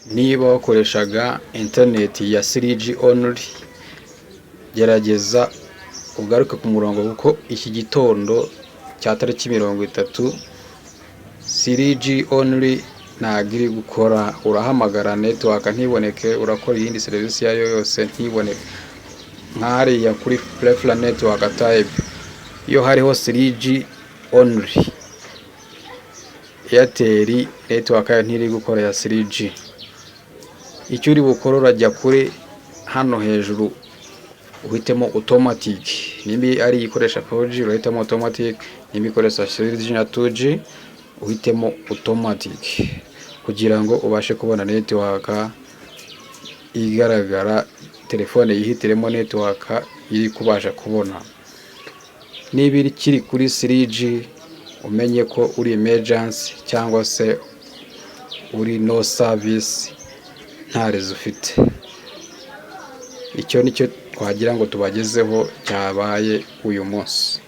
niba wakoreshaga internet ya 3G only, gerageza ugaruke ku murongo kuko iki gitondo cya tariki 30 3G only ntabwo iri gukora. Urahamagara network ntiboneke, urakora iyindi serivisi yayo yose ntiboneke. Nk'hariya kuri prefer network type iyo hariho 3G only, Airtel network yayo ntiri gukora ya 3G. Icyo uri bukora urajya kuri hano hejuru uhitemo automatic, nimba ari ikoresha 4G urahitamo automatic, nimba ikoresha 3G na 2G uhitemo automatic, kugira ngo ubashe kubona network igaragara, telefone yihitiremo network iri kubasha kubona. Niba ikiri kuri 3G umenye ko uri emergency cyangwa se uri no service, nta rezo ufite. Icyo nicyo twagira ngo tubagezeho cyabaye uyu munsi.